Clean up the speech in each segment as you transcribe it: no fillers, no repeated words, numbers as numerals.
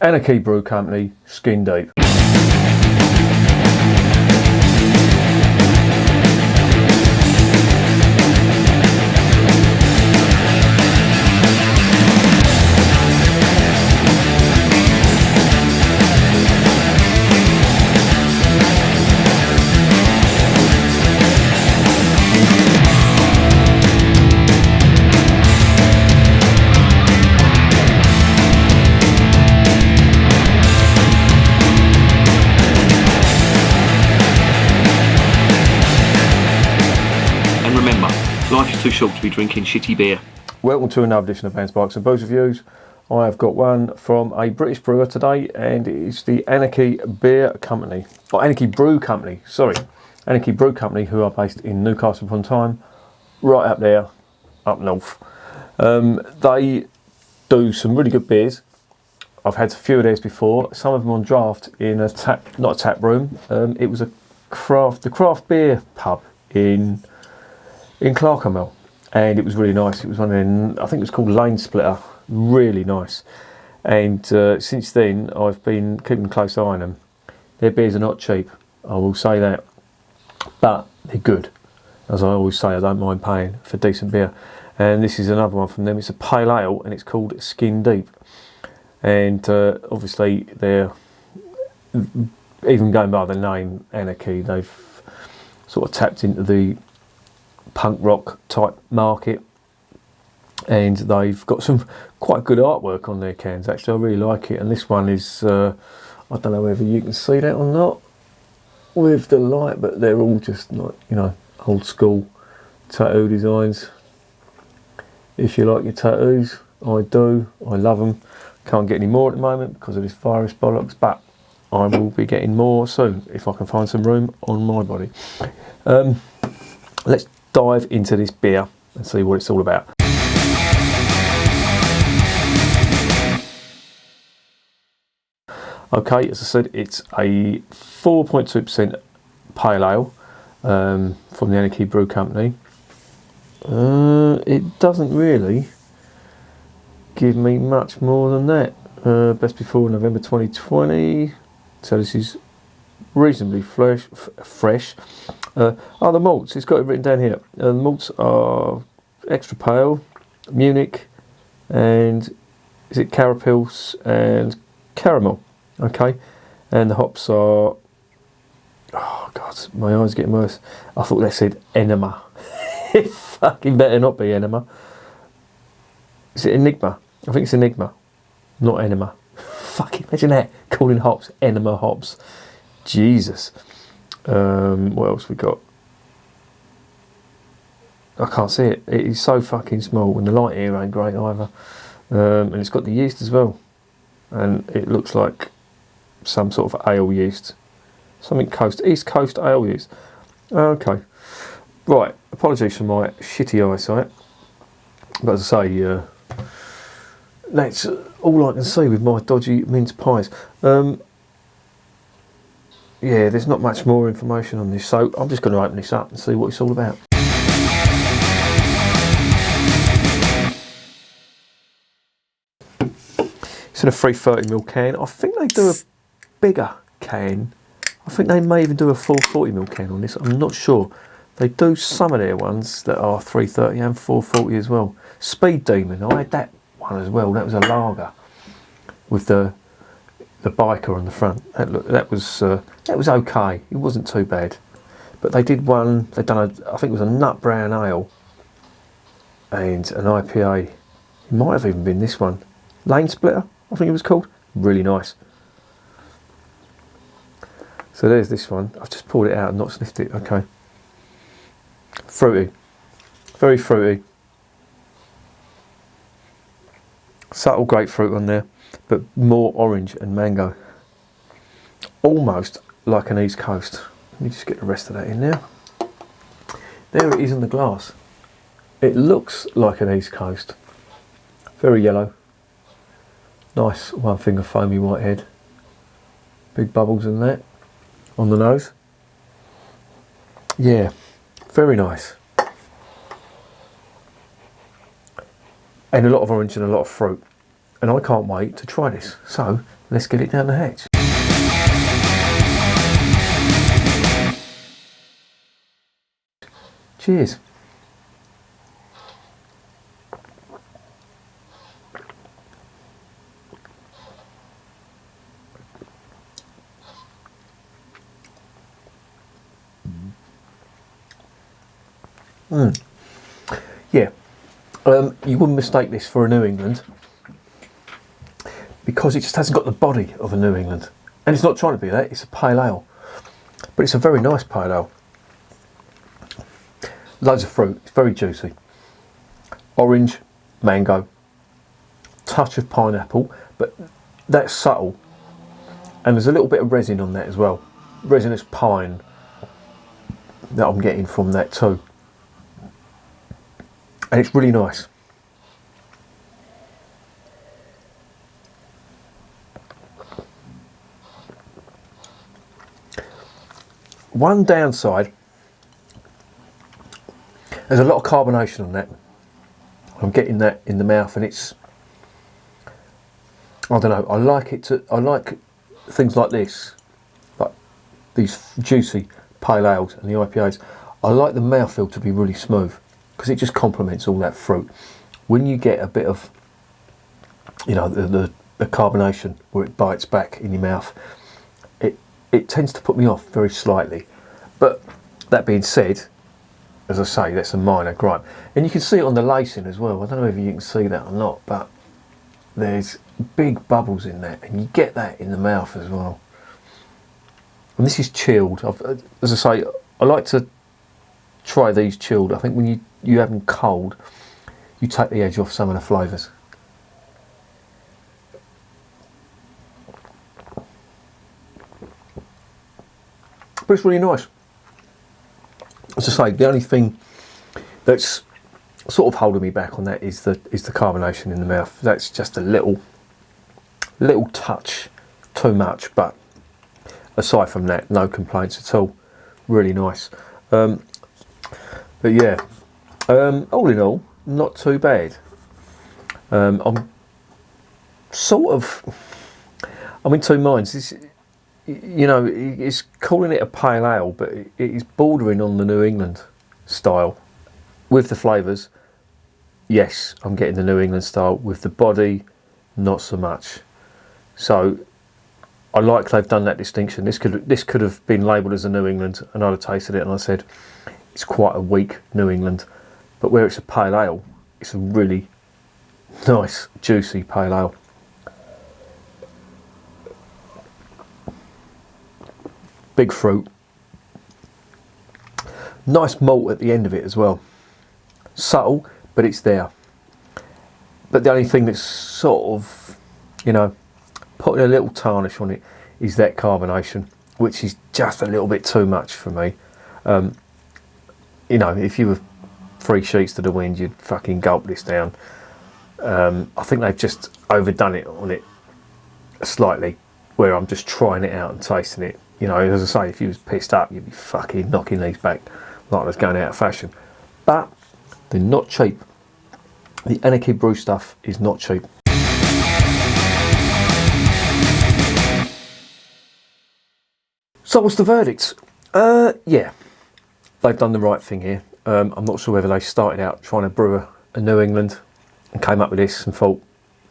Anarchy Brew Company, Skin Deep. Life is too short to be drinking shitty beer. Welcome to another edition of Bands, Bikes and Booze Reviews. I have got one from a British brewer today, and it's the Anarchy Brew Company. Anarchy Brew Company, who are based in Newcastle upon Tyne, right up there, up north. They do some really good beers. I've had a few of theirs before, some of them on draft in not a tap room. It was the craft beer pub in Clerkenwell, and it was really nice. It was one of them, I think it was called Lane Splitter, really nice. And since then, I've been keeping a close eye on them. Their beers are not cheap, I will say that, but they're good. As I always say, I don't mind paying for decent beer. And this is another one from them. It's a pale ale, and it's called Skin Deep. And obviously, they're even going by the name Anarchy. They've sort of tapped into the punk rock type market, and they've got some quite good artwork on their cans. Actually, I really like it. And this one is I don't know whether you can see that or not with the light, but they're all just like, you know, old school tattoo designs. If you like your tattoos, I do. I love them. Can't get any more at the moment because of this virus bollocks, but I will be getting more soon if I can find some room on my body. Let's dive into this beer and see what it's all about. Okay, as I said, it's a 4.2% pale ale from the Anarchy Brew Company. It doesn't really give me much more than that. Best before November 2020, so this is reasonably fresh. The malts, it's got it written down here. The malts are extra pale, Munich, and is it Carapils and Caramel? Okay, and the hops are, oh god, my eyes are getting worse. I thought they said enema. It fucking better not be enema. Is it Enigma? I think it's Enigma, not enema. Fucking imagine that, calling hops enema hops. Jesus. What else we got? I can't see it. It is so fucking small, and the light here ain't great either. And it's got the yeast as well, and it looks like some sort of ale yeast, something East Coast ale yeast. Okay, right. Apologies for my shitty eyesight, but as I say, that's all I can see with my dodgy mince pies. Yeah, there's not much more information on this, so I'm just going to open this up and see what it's all about. It's in a 330ml can. I think they do a bigger can. I think they may even do a 440ml can on this. I'm not sure. They do some of their ones that are 330 and 440 as well. Speed Demon, I had that one as well. That was a lager with the biker on the front. That was okay. It wasn't too bad. But they did one. They'd done I think it was a nut brown ale and an IPA. It might have even been this one, Lane Splitter, I think it was called. Really nice. So there's this one. I've just pulled it out and not sniffed it. Okay. Fruity, very fruity. Subtle grapefruit on there, but more orange and mango. Almost like an East Coast. Let me just get the rest of that in now. There it is in the glass. It looks like an East Coast. Very yellow. Nice one finger foamy white head. Big bubbles in that. On the nose. Yeah, very nice. And a lot of orange and a lot of fruit. And I can't wait to try this. So let's get it down the hatch. Cheers. Yeah, you wouldn't mistake this for a New England because it just hasn't got the body of a New England, and it's not trying to be that. It's a pale ale, but it's a very nice pale ale. Loads of fruit. It's very juicy. Orange, mango, touch of pineapple, but that's subtle, and there's a little bit of resin on that as well. Resinous pine that I'm getting from that too. And it's really nice. One downside, there's a lot of carbonation on that. I'm getting that in the mouth, and it's, I don't know, I like things like this, like these juicy pale ales and the IPAs. I like the mouthfeel to be really smooth, because it just complements all that fruit. When you get a bit of, you know, the carbonation where it bites back in your mouth, it tends to put me off very slightly. But that being said, as I say, that's a minor gripe. And you can see it on the lacing as well. I don't know if you can see that or not, but there's big bubbles in that, and you get that in the mouth as well. And this is chilled. As I say, I like to try these chilled. I think when you have them cold, you take the edge off some of the flavours. But it's really nice. As I say, the only thing that's sort of holding me back on that is the carbonation in the mouth. That's just a little touch too much, but aside from that, no complaints at all. Really nice. But yeah, all in all, not too bad. I'm in two minds. This, you know, it's calling it a pale ale, but it is bordering on the New England style with the flavours. Yes, I'm getting the New England style. With the body, not so much. So I like they've done that distinction. This could have been labelled as a New England, and I'd have tasted it and I said it's quite a weak New England. But where it's a pale ale, it's a really nice, juicy pale ale. Big fruit. Nice malt at the end of it as well. Subtle, but it's there. But the only thing that's sort of, you know, putting a little tarnish on it is that carbonation, which is just a little bit too much for me. You know, if you were 3 sheets to the wind, you'd fucking gulp this down. I think they've just overdone it on it slightly, where I'm just trying it out and tasting it. You know, as I say, if you was pissed up, you'd be fucking knocking these back like I was going out of fashion. But they're not cheap. The Anarchy Brew stuff is not cheap. So what's the verdict? Yeah, they've done the right thing here. I'm not sure whether they started out trying to brew a New England and came up with this and thought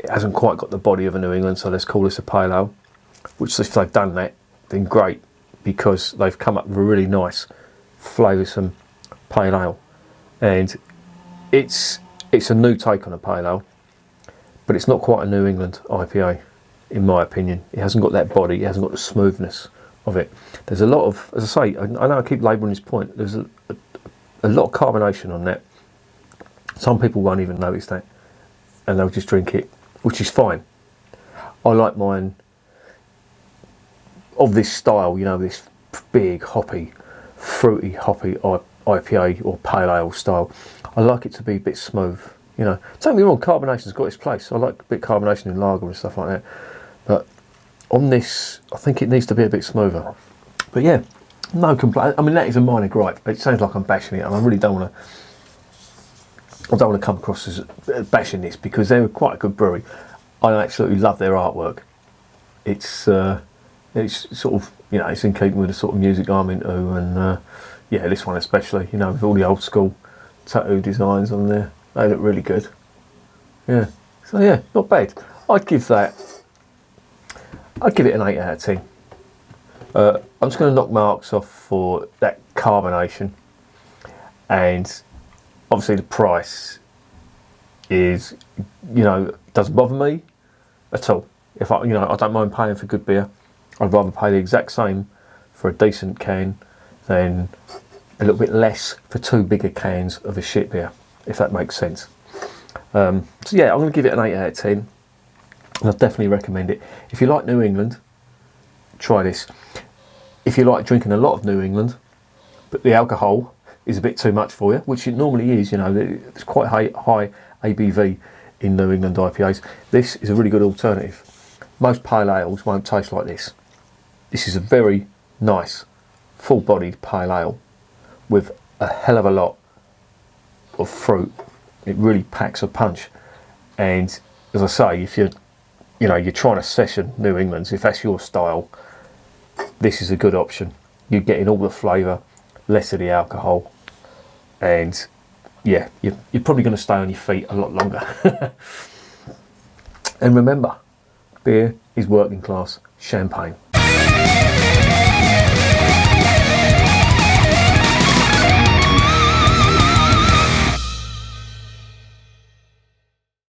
it hasn't quite got the body of a New England, so let's call this a pale ale. Which, if they've done that, then great, because they've come up with a really nice, flavoursome pale ale. And it's a new take on a pale ale, but it's not quite a New England IPA, in my opinion. It hasn't got that body, it hasn't got the smoothness of it. There's a lot of, as I say, I know I keep labouring this point, there's a lot of carbonation on that. Some people won't even notice that, and they'll just drink it, which is fine. I like mine of this style, you know, this big hoppy, fruity hoppy IPA or pale ale style. I like it to be a bit smooth, you know. Don't get me wrong, carbonation's got its place. I like a bit of carbonation in lager and stuff like that. But on this, I think it needs to be a bit smoother. But yeah, no complaint. I mean, that is a minor gripe. It sounds like I'm bashing it, and I really don't want to come across as bashing this, because they're quite a good brewery. I absolutely love their artwork. it's sort of, you know, it's in keeping with the sort of music I'm into, and yeah, this one especially, you know, with all the old school tattoo designs on there, they look really good. Yeah, so yeah, not bad. I'd give it an 8 out of 10. I'm just going to knock marks off for that carbonation, and obviously the price is, you know, doesn't bother me at all. If I don't mind paying for good beer. I'd rather pay the exact same for a decent can than a little bit less for 2 bigger cans of a shit beer, if that makes sense. So yeah, I'm going to give it an 8 out of 10. And I'd definitely recommend it. If you like New England, try this. If you like drinking a lot of New England, but the alcohol is a bit too much for you, which it normally is, you know, it's quite high ABV in New England IPAs. This is a really good alternative. Most pale ales won't taste like this. This is a very nice, full-bodied pale ale with a hell of a lot of fruit. It really packs a punch. And as I say, if you're trying to session New Englands, if that's your style, this is a good option. You're getting all the flavour, less of the alcohol, and yeah, you're probably going to stay on your feet a lot longer. And remember, beer is working class champagne.